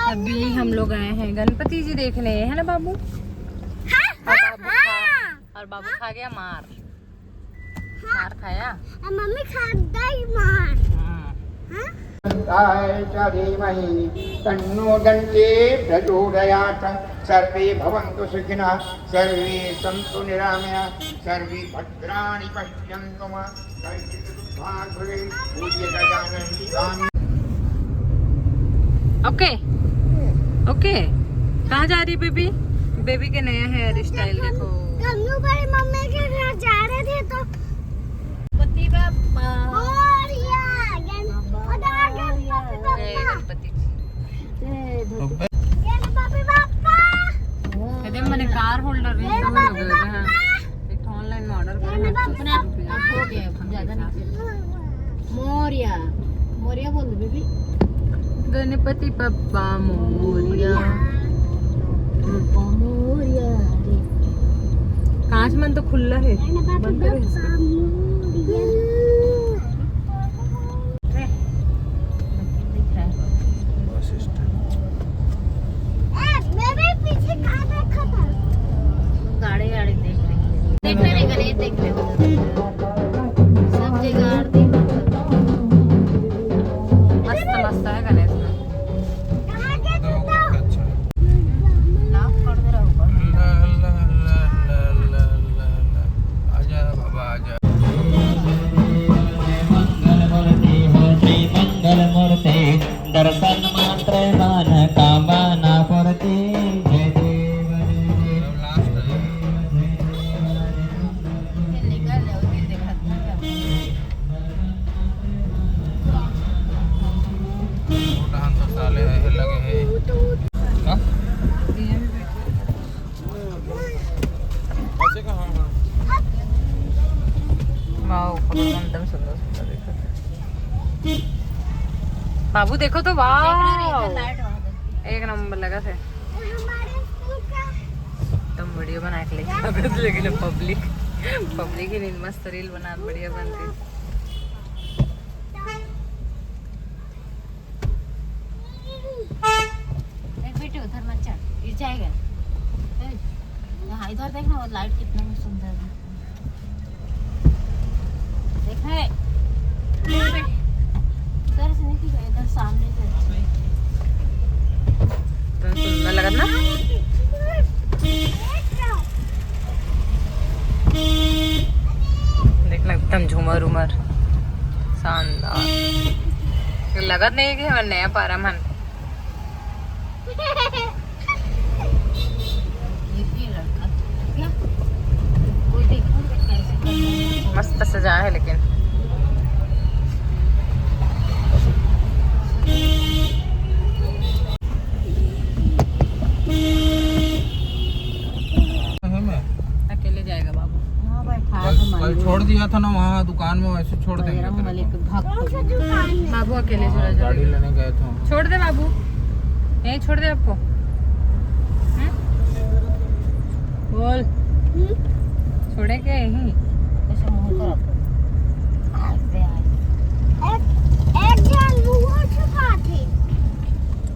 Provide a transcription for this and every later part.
अभी हम लोग आए हैं गणपति जी देखने, है ना बाबू? और बाबू खा गया मार। मार खाया मम्मी खाता ही मार। तन्नो दन्ते प्रचोदयात्। सर्वे भवन्तु सुखिनः, सर्वे सन्तु निरामया, सर्वे भद्राणि पश्यन्तु मा कश्चित् दुःखात् भवेत्। पूज्य गजानन स्वामी। ओके ओके, कहाँ जा रही बेबी? बेबी के नया हेयर स्टाइल देखो। हम लोग बड़ी मम्मी के घर जा रहे थे तो गणपति बाप्पा मोरिया गणपति गणपति बाप्पा। कहते मैंने कार होल्डर नहीं तो हो गया है, एक ऑनलाइन में ऑर्डर करना हो गया ज्यादा नहीं। मोरिया मोरिया बोल दो बेबी। गणपति पप्पा मोरिया। मोरिया कांच मन तो खुला है, बंद करे इसको। गाड़ी गाड़ी देख रही नहीं देख रहे हो सब जगह आरती मस्त मस्त है गणेश में। लॉक कर दे रहा ऊपर। आजा बाबा आजा। मंगल मूर्ति दर्शन मात्र मन कामना पूर्ति। एकदम सुंदर सुंदर देखो बाबू, देखो तो वाह एक नंबर लगा थे। तुम वीडियो बना के लेकिन पब्लिक ही नहीं, मस्त रील बना बढ़िया बनती। बेटे उधर मत चढ़, गिर जाएगा। यहाँ इधर देखना वो लाइट कितना सुंदर है। देखा है इधर से नहीं दिखा, इधर सामने से तो सुंदर लगा ना। देखना एकदम झूमर उमर शानदार लगत नहीं कि हमारे नया पारा मन। ये भी लड़का क्या कोई देखो कैसे मस्त सजा है लेकिन। अकेले जाएगा बाबू? हाँ बैठा कल छोड़ दिया था ना वहाँ दुकान में, वैसे छोड़ देंगे तेरे को। बाबू अकेले चला जाएगा। गाड़ी लेने गए थे। छोड़ दे बाबू, यहीं छोड़ दे आपको। बोल छोड़े क्या यहीं? ऐसे मुंह कर एक जन वो छुपा थे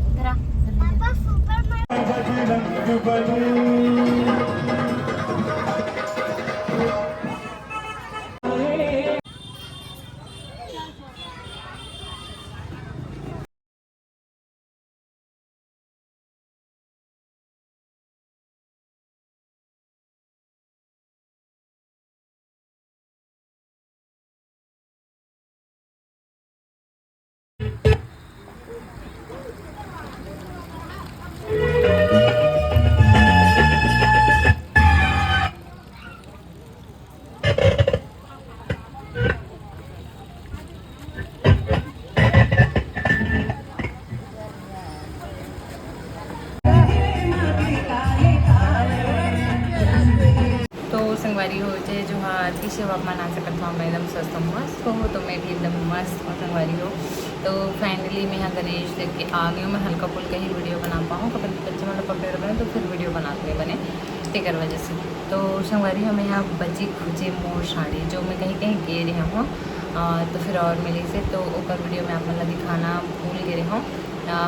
इधर आ पापा सुपरमैन। संगवारी हो चाहे जो हाँ की सेवा मना सकत हो, मैं एकदम स्वस्थ मस्त हो तो मैं भी एकदम मस्त और संगवारी हो। तो फाइनली मैं यहाँ गणेश देख के आ गई हूँ। मैं हल्का फुल्का ही वीडियो बना पाऊँ, कभी बच्चे मतलब पकड़े बने तो फिर वीडियो बनाते बने स्टिकर वजह से। तो संगवारी हमें यहाँ बची खुजे मोर साड़ी जो मैं कहीं कहीं गे रही हूँ तो फिर और मिली से तो ओकर वीडियो में आप मतलब दिखाना भूल गए हूँ।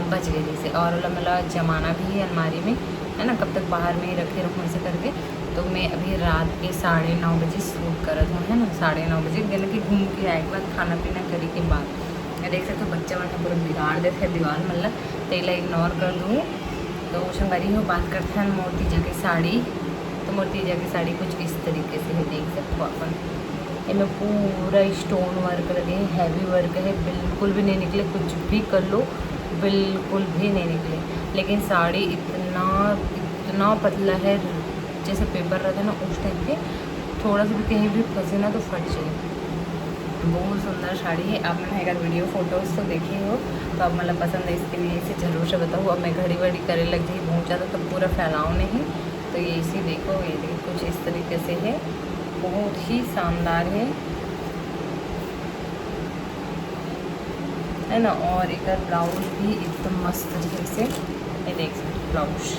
बच गई जैसे, और मतलब जमाना भी है अलमारी में, है ना, कब तक बाहर में ही रखे रखूँ ऐसे करके। तो मैं अभी रात के 9:30 बजे शूट कर रहा था, है ना, 9:30 बजे गले के घूम के आए के बाद खाना पीना करे के बाद देख सकते हो बच्चा वाला पूरा बिगाड़ देते दीवार, मतलब तेला इग्नोर कर दूँ। तो संगवारी हो बात करते हैं मूर्ति जी की साड़ी। तो मूर्ति जी की साड़ी कुछ इस तरीके से है, देख सकते हो अपन, इनमें पूरा स्टोन वर्क लगे, हैवी वर्क है, बिल्कुल भी नहीं निकले, कुछ भी कर लो बिल्कुल भी नहीं निकले। लेकिन साड़ी इतना पतला है, जैसे पेपर रहता है ना उस टाइप के, थोड़ा सा भी कहीं भी फंसे ना तो फट जाए। बहुत सुंदर साड़ी है। आप मैंने अगर वीडियो फोटोज़ तो देखे हो तो आप मतलब पसंद है, इसके लिए इसे ज़रूर से बताऊँ। अब मैं घड़ी वड़ी करे लग जाए बहुत ज़्यादा तो पूरा फैलाऊँ नहीं, तो ये इसी देखो, ये देखो कुछ इस तरीके से है, बहुत ही शानदार है ना। और एक ब्लाउज भी एकदम मस्त तरीके से, ये देख सकते ब्लाउज,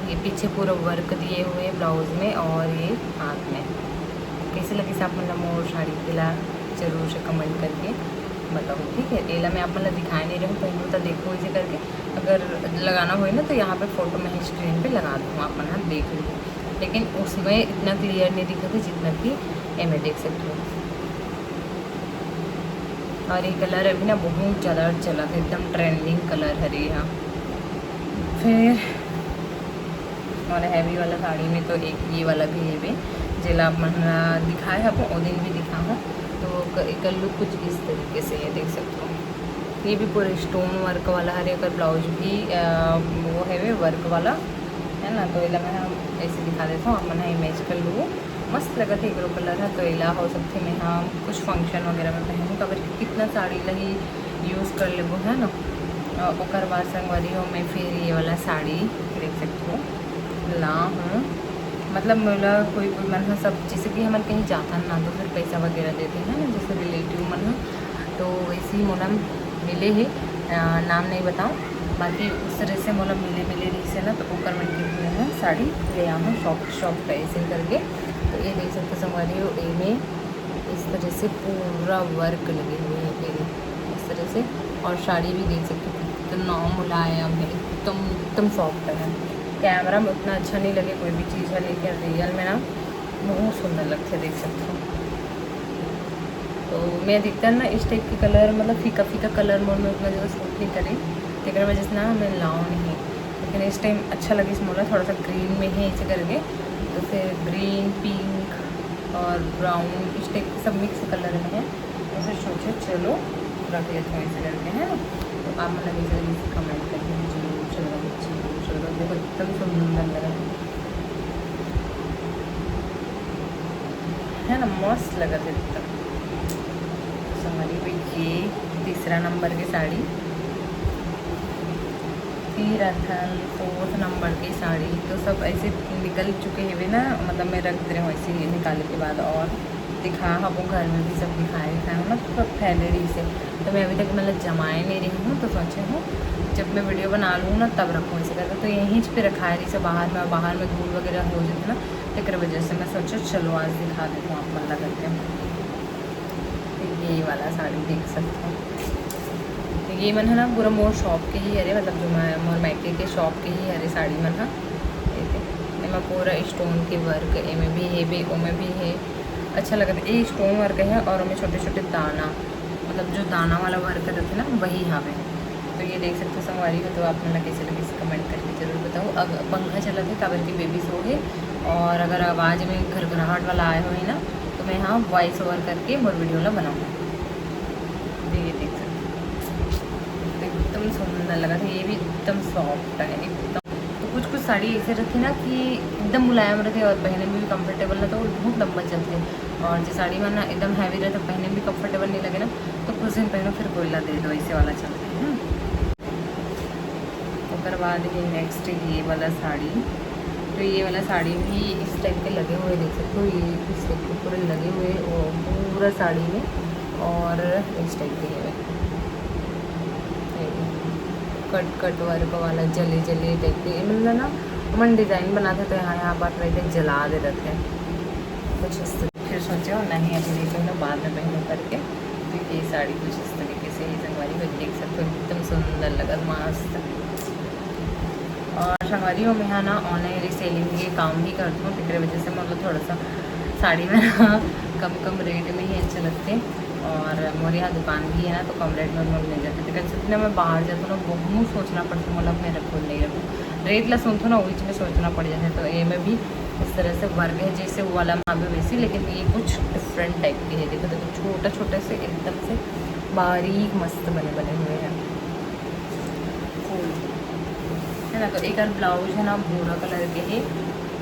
ये पीछे पूरा वर्क दिए हुए ब्लाउज में, और ये हाथ में कैसे लगे से आप मतलब मोर साड़ी केला जरूर से कमेंट करके बताओ, ठीक है। एला मैं आप मतलब दिखाई नहीं रही हूँ, पहले तो देखो इसे करके, अगर लगाना हो ना तो यहाँ पे फ़ोटो में स्क्रीन पे लगा दूँ, आप मतलब देख लीजिए। लेकिन उसमें इतना क्लियर नहीं दिखा था जितना कि मैं देख सकती हूँ। और ये कलर अभी ना बहुत ज़्यादा चला था, एकदम ट्रेंडिंग कलर है यहाँ। फिर और हैवी वाला साड़ी में तो एक ये वाला भी है भी जिला मना दिखाया है आपको, वो दिन भी दिखा हूँ। तो एक लुक कुछ इस तरीके से ये देख सकते हो, ये भी पूरे स्टोन वर्क वाला है, अगर ब्लाउज भी वो है वे वर्क वाला, है ना। तो इला मैं ऐसे दिखा देता हूँ, आप मना इमेज कर लूँ, मस्त लगा था, येलो कलर है। तो इला हो सकते मैं हाँ कुछ फंक्शन वगैरह में पहनूँ, तो अगर कितना साड़ी लगी यूज़ कर ले वो, है ना। और बाद संगवारी हो मैं फिर ये वाला साड़ी देख सकती हूँ ला हूँ, मतलब मेरा कोई मन है सब, जैसे कि हमारे कहीं जाता ना तो फिर पैसा वगैरह देते हैं ना, जैसे रिलेटिव मन हो, तो वैसे ही मोला मिले ही नाम नहीं बताऊँ, बाकी उस तरह से मोला मिले रही से ना, तो ऊपर में कितने हैं साड़ी ले आऊँ शॉप पे ऐसे करके। तो ये देख सकते संगवारी हो, में इस तरह से पूरा वर्क लगे हुए हैं इस तरह से, और साड़ी भी देख सकते हो कितना मुलायम है, एकदम सॉफ्ट है। कैमरा में उतना अच्छा नहीं लगे कोई भी चीज़ है, लेकिन रियल में ना बहुत सुंदर लगते हैं, देख सकते हो। तो मैं अधिकतर ना इस टाइप के कलर, मतलब फीका कलर मोड में उतना ज़्यादा सूट नहीं करें, लेकिन वजह से ना मैं लाऊँ नहीं, लेकिन इस टाइम अच्छा लगे इस मोला, थोड़ा सा ग्रीन में है ऐसे करके, तो फिर ग्रीन पिंक और ब्राउन इस टाइप के सब मिक्स कलर में है, तो फिर सोचे चलो रख लेते हैं ऐसे करके, है ना। तो आप मतलब इसे कमेंट करके चलो देखो एकदम सुंदर लगा है ना, मस्त लगा था एकदम। हमारी भाई ये तीसरा नंबर की साड़ी, फिर आता 4th नंबर की साड़ी, तो सब ऐसे निकल चुके हैं ना, मतलब मैं रख दे रही हूँ ऐसे निकालने के बाद, और दिखा आपको घर में भी सब दिखाए हूँ ना, तो सब फैले रही से, तो मैं अभी तक मतलब जमाए नहीं रही हूँ, तो सोचे हूँ जब मैं वीडियो बना लूँ ना तब रखूँ ऐसे करके। तो यहीं पे रखा है से बाहर में धूल वगैरह हो जाती है ना, लेकर वजह से मैं सोचा चलो आज दिखा देती हूँ आप मल्ला करके। ये वाला साड़ी देख सकते हो, तो ये मन है ना पूरा मोर शॉप के ही अरे, मतलब जो मोर मायके के शॉप के ही अरे साड़ी मन है, इनमें पूरा स्टोन के वर्क एमें भी है भी ओमें भी है, अच्छा लगा था। ये स्टोन वर्क है और उनमें छोटे छोटे दाना, मतलब जो दाना वाला वर्क रहते ना वही यहाँ पे। तो ये देख सकते हो संगवारी हो, तो आप मतलब कैसे लगे इसे कमेंट करके जरूर बताओ। अब पंखा चला था काबर की बेबी सो गए, और अगर आवाज़ में घरघराहट वाला आया हो ना तो मैं यहाँ वॉइस ओवर करके मोर वीडियो ला बनाऊँगा। ये देख सकते एकदम सुंदर लगा था, ये भी एकदम सॉफ्ट है एकदम। तो कुछ साड़ी ऐसे रखी ना कि एकदम मुलायम रखे और पहनने में भी कंफर्टेबल ना, तो बहुत लंबा चलते, और जो साड़ी में ना एकदम हैवी रहे तो पहनने में भी कंफर्टेबल नहीं लगे ना, तो कुछ दिन पहनो फिर कोयला दे दो, ऐसे वाला चलते हैं। उसके बाद ये नेक्स्ट ये वाला साड़ी, तो ये वाला साड़ी भी इस टाइप के लगे हुए देख सकते हो, ये इस टाइप के पूरे लगे हुए और पूरा साड़ी में, और इस टाइप के है कट वर्क वाला जले टाइप के, मतलब ना मन डिज़ाइन बनाते तो यहाँ बात रहे थे जला दे रहे थे कुछ इस। फिर सोचे हो नहीं अभी नहीं पहनो बाद में पहनो करके, तो ये साड़ी कुछ इस तरीके से ही संगवारी हो, देख सकते हो एकदम सुंदर लगा मस्त। और संगवारी हो मैं यहाँ ना ऑनलाइन रीसेलिंग ये काम ही करती हूँ, फिक्र वजह से मतलब थोड़ा सा साड़ी में ना कम रेट में ही अच्छे लगते। और मोरे यहाँ दुकान भी है ना, तो कम रेट में लोग नहीं जाते, तो कहते ना मैं बाहर जाता हूँ ना बहुत सोचना पड़ता मतलब मैं रखूँ नहीं रखूँ, रेट ला सुनते ना वही में सोचना पड़ जाता है। तो ये में भी इस तरह से वर्क है जैसे वो वाला वहाँ भी वैसी, लेकिन ये कुछ डिफरेंट टाइप की है। देखो देखो छोटा छोटा से एकदम से बारीक मस्त बने बने हुए हैं फूल है ना। तो एक और ब्लाउज है ना भूरा कलर के है,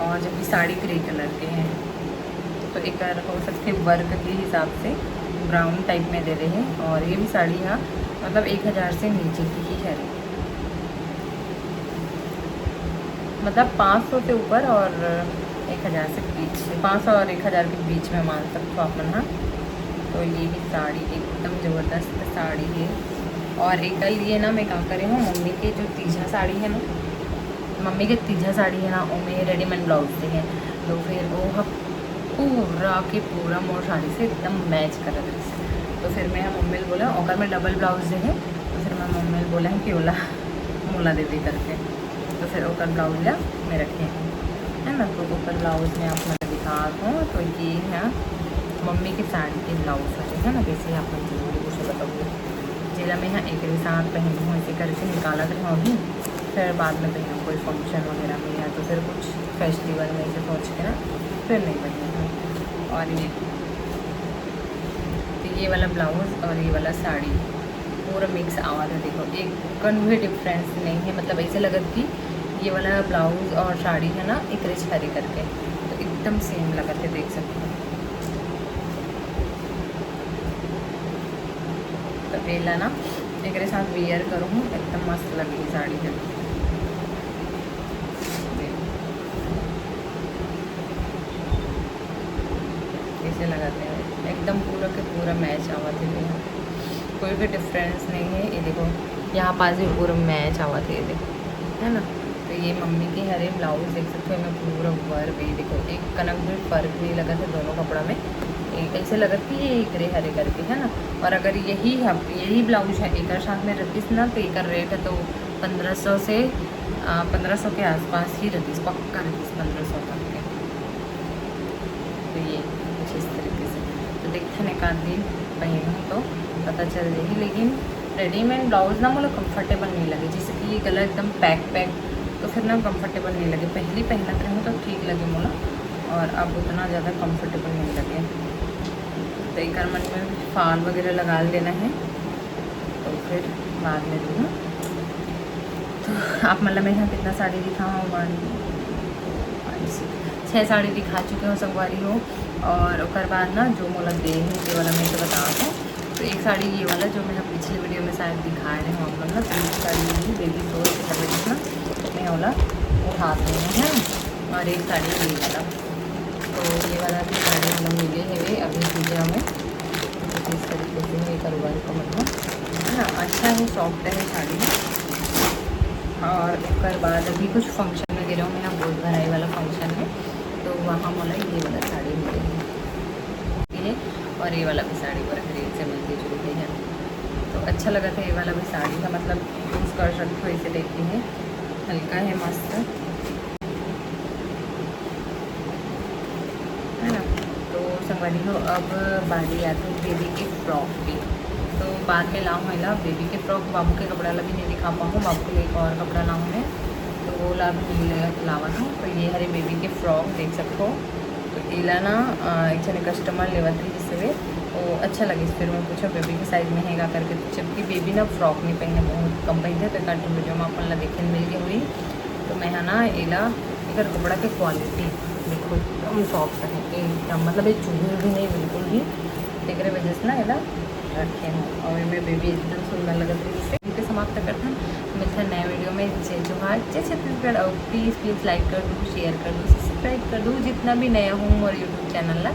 और जबकि साड़ी ग्रे कलर के हैं, तो एक और हो सकते वर्क के हिसाब से ब्राउन टाइप में दे रहे हैं। और ये भी साड़ी यहाँ मतलब 1000 से नीचे की ही है, मतलब 500 से ऊपर और 1000 से बीच, 500 और 1000 के बीच में मान सकते हो अपन। हाँ तो ये भी साड़ी एकदम ज़बरदस्त साड़ी है। और एक कल ये ना मैं क्या करे हूँ, मम्मी के जो तीजा साड़ी है ना, मम्मी के तीजा साड़ी है ना उनमें रेडीमेड ब्लाउज थे हैं, तो फिर वो पूरा के पूरा मोर साड़ी से एकदम मैच कर रहे थे। तो फिर मैं मम्मी को बोला अगर मैं डबल ब्लाउज दे है, तो फिर मैं मम्मी को बोला कि ओला मोला दे दी करके, तो फिर ओकर ब्लाउज या मैं रखे है ना। तो ओकर ब्लाउज में आप मैं दिखा हूँ, तो ये है मम्मी की साड़ी के ब्लाउज है ना, वैसे आप जरूर कुछ बताऊँगी जिला में यहाँ एक ही साथ पहनी हूँ, ऐसे करके निकाला था अभी, फिर बाद में पहना कोई फंक्शन वगैरह में या तो फिर कुछ फेस्टिवल में से पहुँच के ना फिर नहीं पहनी हूँ। और ये तो ये वाला ब्लाउज और ये वाला साड़ी पूरा मिक्स आवाज़ है, देखो एक कन भी डिफरेंस नहीं है, मतलब ऐसे लगा कि ये वाला ब्लाउज और साड़ी है ना एक रिच हरी करके, तो एकदम सेम लगा थे, देख सकते हो। तो पहला ना एक साथ वेयर करूँ एकदम मस्त लगेगी साड़ी है। कैसे लगाते हैं एकदम पूरा के पूरा मैच आवाज़ है, कोई भी डिफरेंस नहीं है। ये देखो यहाँ पास भी पूरा मैच आवाज़ है, देखो है ना। तो ये मम्मी के हरे ब्लाउज देख सकते हो, मैं पूरा वर्क भी देखो एक कनक भी फर्क भी लगा था दोनों कपड़ा में, ऐसे लगा कि ये ग्रे हरे करके है ना। और अगर यही ब्लाउज है एक साथ में रखीस ना, तो एक रेट है तो 1500 से 1500 के आसपास ही रखीस, पक्का रखीस 1500 तक के। तो ये कुछ इस तरीके से, तो देखते एक आध दिन पहनूँ तो पता चल जाएगी। लेकिन रेडीमेड ब्लाउज ना मुझे कंफर्टेबल नहीं लगे, जैसे कि ये गला एकदम पैक तो फिर ना कंफर्टेबल नहीं लगे। पहले पहनत रहे तो ठीक लगे मुझे, और अब उतना ज़्यादा कंफर्टेबल नहीं लगे। तो एक मन में फाल वगैरह लगा लेना है, तो फिर बाद में दूँ। तो आप मतलब मैं यहाँ कितना साड़ी दिखाऊँ, 6 साड़ी दिखा चुके हो संगवारी हो। और उसके बाद ना जो मोला दे है ये वाला मैं तो बता दूँ, तो एक साड़ी ये वाला जो मैं पिछले वीडियो में शायद दिखाए रहे हम लोग ना, तो एक साड़ी बेबी सोल के कलर ना मैं वाला उठा रही हूँ है। और एक साड़ी ये वाला, तो ये वाला भी साड़ी हम लोग मिले है वे अभी पूजा में, तो इस तरीके से ये कारोबार का मतलब है ना, अच्छा है सॉफ्ट है साड़ी। और उसके बाद अभी कुछ फंक्शन में गिरा हूँ मैं यहाँ गोद भराई वाला फंक्शन है, तो वहाँ मोला ये वाला साड़ी मिली है। और ये वाला भी साड़ी पर ग्रेड से मिलती जुलती है, तो अच्छा लगा था ये वाला भी साड़ी का, मतलब यूज़ कर सकते हो इसे देखती है, हल्का है मस्त है ना। तो संगवारी हो अब बारी आती है बेबी के फ्रॉक की, तो बाद में लाऊँ है बेबी के फ्रॉक, बाबू के कपड़ा ला भी नहीं दिखा पाऊँ, बाबू के लिए एक और कपड़ा लाऊँ मैं, तो वो ला भी लावा था। तो ये हरे बेबी के फ्रॉक देख सकते हो, तो इला ना एक जने कस्टमर लेवा थी जिससे वो अच्छा लगे, फिर मैं पूछा बेबी के साइज में हैगा करके, तो जबकि बेबी ना फ्रॉक नहीं पहने, बहुत कम पहनते, तो एक वीडियो में अपन ला देखे मिल गई हुई। तो मैं है ना इला इधर कपड़ा की क्वालिटी देखो एकदम सॉफ्ट है एकदम, मतलब ये चुभी भी नहीं बिल्कुल भी, एक वजह से ना इला रखे हैं। और मैं बेबी एकदम सुंदर लग रही है। इससे इनके समाप्त करते हैं, मिलते हैं नए वीडियो में। जय जोहार, जय छत्तीसगढ़। और प्लीज़ लाइक कर दूँ, शेयर कर दूँ, सब्सक्राइब कर दूँ, जितना भी नया हूँ और यूट्यूब चैनल ला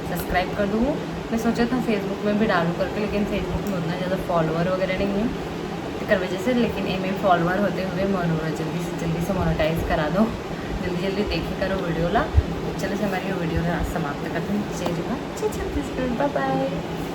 सब्सक्राइब कर दूँ। मैं सोचा था फेसबुक में भी डालूँ करके, लेकिन फेसबुक में उतना ज़्यादा फॉलोअर वगैरह नहीं है कर वजह से, लेकिन एम फॉलोअर होते हुए जल्दी से मोनेटाइज करा दो, जल्दी देखे करो वीडियो ला। चलो से हमारी वीडियो समाप्त करते हैं। जय जोहार, जय छत्तीसगढ़, बाय बाय।